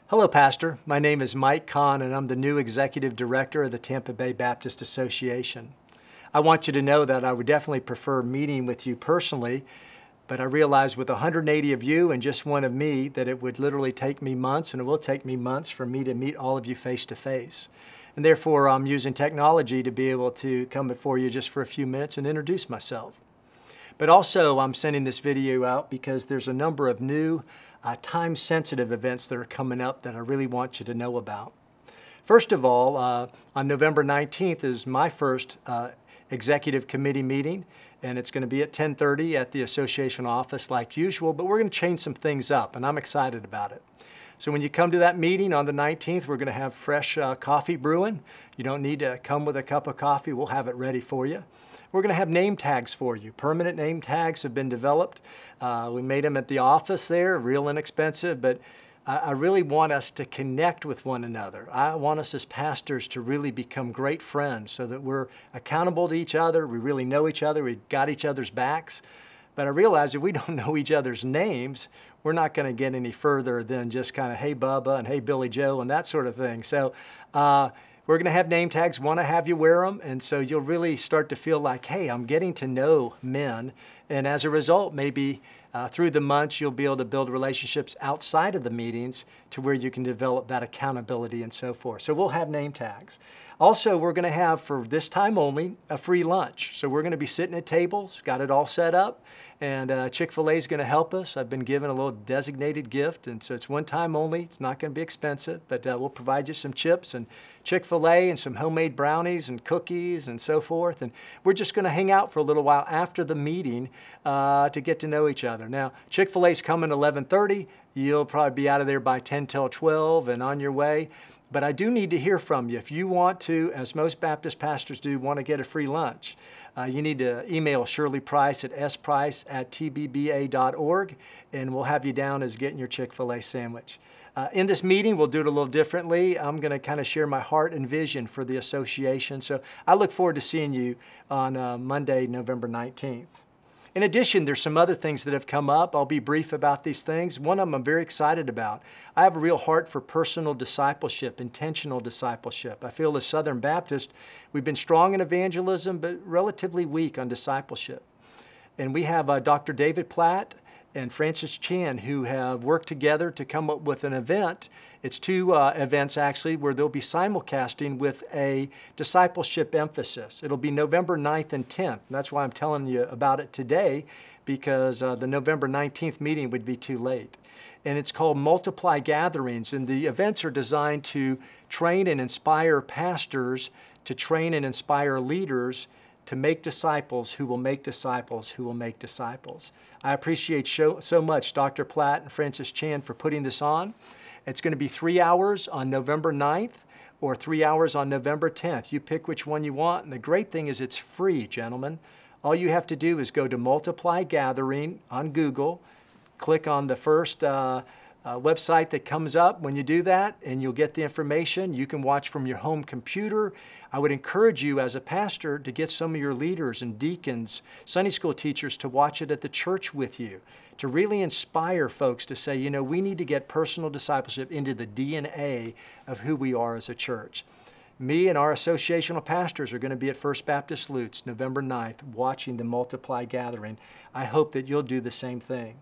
Hello, Pastor. My name is Mike Kahn, and I'm the new Executive Director of the Tampa Bay Baptist Association. I want you to know that I would definitely prefer meeting with you personally, but I realize with 180 of you and just one of me that it would literally take me months, and it will take me months for me to meet all of you face to face. And therefore, I'm using technology to be able to come before you just for a few minutes and introduce myself. But also, I'm sending this video out because there's a number of new time-sensitive events that are coming up that I really want you to know about. First of all, on November 19th is my first executive committee meeting, and it's going to be at 10:30 at the association office like usual, but we're going to change some things up, and I'm excited about it. So when you come to that meeting on the 19th, we're going to have fresh coffee brewing. You don't need to come with a cup of coffee. We'll have it ready for you. We're going to have name tags for you. Permanent name tags have been developed. We made them at the office there, real inexpensive, but I really want us to connect with one another. I want us as pastors to really become great friends so that we're accountable to each other. We really know each other. We've got each other's backs. But I realize if we don't know each other's names, we're not going to get any further than just kind of, hey, Bubba, and hey, Billy Joe, and that sort of thing. So we're going to have name tags, want to have you wear them, and so you'll really start to feel like, hey, I'm getting to know men, and as a result, maybe through the months, you'll be able to build relationships outside of the meetings to where you can develop that accountability and so forth. So we'll have name tags. Also, we're going to have, for this time only, a free lunch. So we're going to be sitting at tables, got it all set up, and Chick-fil-A is going to help us. I've been given a little designated gift, and so it's one time only. It's not going to be expensive, but we'll provide you some chips and Chick-fil-A and some homemade brownies and cookies and so forth. And we're just going to hang out for a little while after the meeting to get to know each other. Now, Chick-fil-A's coming at 11:30. You'll probably be out of there by 10 till 12 and on your way. But I do need to hear from you. If you want to, as most Baptist pastors do, want to get a free lunch, you need to email Shirley Price at sprice@tbba.org, and we'll have you down as getting your Chick-fil-A sandwich. In this meeting, we'll do it a little differently. I'm going to kind of share my heart and vision for the association. So I look forward to seeing you on Monday, November 19th. In addition, there's some other things that have come up. I'll be brief about these things. One of them I'm very excited about. I have a real heart for personal discipleship, intentional discipleship. I feel as Southern Baptist, we've been strong in evangelism, but relatively weak on discipleship. And we have Dr. David Platt and Francis Chan who have worked together to come up with an event. It's two events actually where they'll be simulcasting with a discipleship emphasis. It'll be November 9th and 10th. And that's why I'm telling you about it today, because the November 19th meeting would be too late. And it's called Multiply Gatherings, and the events are designed to train and inspire pastors, to train and inspire leaders to make disciples who will make disciples who will make disciples. I appreciate so much Dr. Platt and Francis Chan for putting this on. It's going to be 3 hours on November 9th or 3 hours on November 10th. You pick which one you want, and the great thing is it's free, gentlemen. All you have to do is go to Multiply Gathering on Google, click on the first website that comes up when you do that, and you'll get the information. You can watch from your home computer. I would encourage you as a pastor to get some of your leaders and deacons, Sunday school teachers to watch it at the church with you, to really inspire folks to say, you know, we need to get personal discipleship into the DNA of who we are as a church. Me and our associational pastors are going to be at First Baptist Lutz November 9th watching the Multiply Gathering. I hope that you'll do the same thing.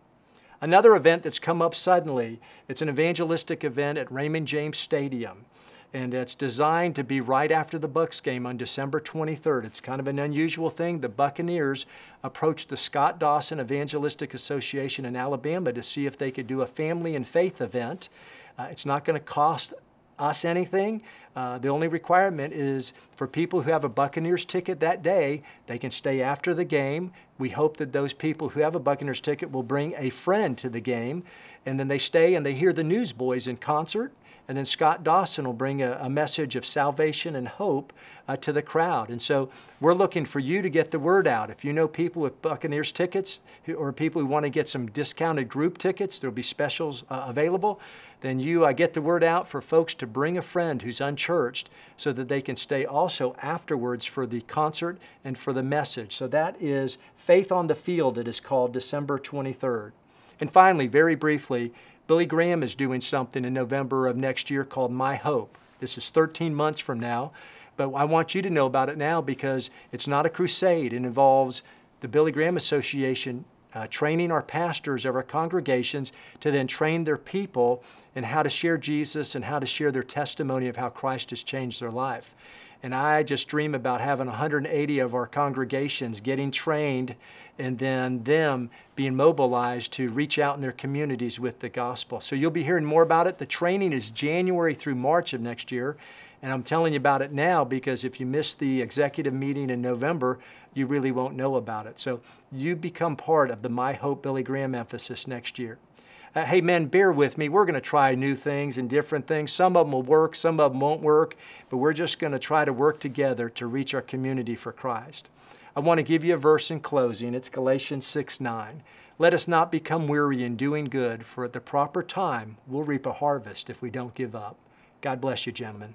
Another event that's come up suddenly, it's an evangelistic event at Raymond James Stadium, and it's designed to be right after the Bucs game on December 23rd. It's kind of an unusual thing. The Buccaneers approached the Scott Dawson Evangelistic Association in Alabama to see if they could do a family and faith event. It's not going to cost us anything. The only requirement is for people who have a Buccaneers ticket that day, they can stay after the game. We hope that those people who have a Buccaneers ticket will bring a friend to the game, and then they stay and they hear the Newsboys in concert, and then Scott Dawson will bring a message of salvation and hope to the crowd. And so we're looking for you to get the word out. If you know people with Buccaneers tickets or people who want to get some discounted group tickets, there'll be specials available, then you get the word out for folks to bring a friend who's unchurched so that they can stay also afterwards for the concert and for the message. So that is Faith on the Field, it is called, December 23rd. And finally, very briefly, Billy Graham is doing something in November of next year called My Hope. This is 13 months from now, but I want you to know about it now because it's not a crusade. It involves the Billy Graham Association training our pastors of our congregations to then train their people in how to share Jesus and how to share their testimony of how Christ has changed their life. And I just dream about having 180 of our congregations getting trained and then them being mobilized to reach out in their communities with the gospel. So you'll be hearing more about it. The training is January through March of next year. And I'm telling you about it now because if you miss the executive meeting in November, you really won't know about it. So you become part of the My Hope Billy Graham emphasis next year. Hey men, bear with me. We're going to try new things and different things. Some of them will work, some of them won't work, but we're just going to try to work together to reach our community for Christ. I want to give you a verse in closing. It's Galatians 6:9. Let us not become weary in doing good, for at the proper time we'll reap a harvest if we don't give up. God bless you, gentlemen.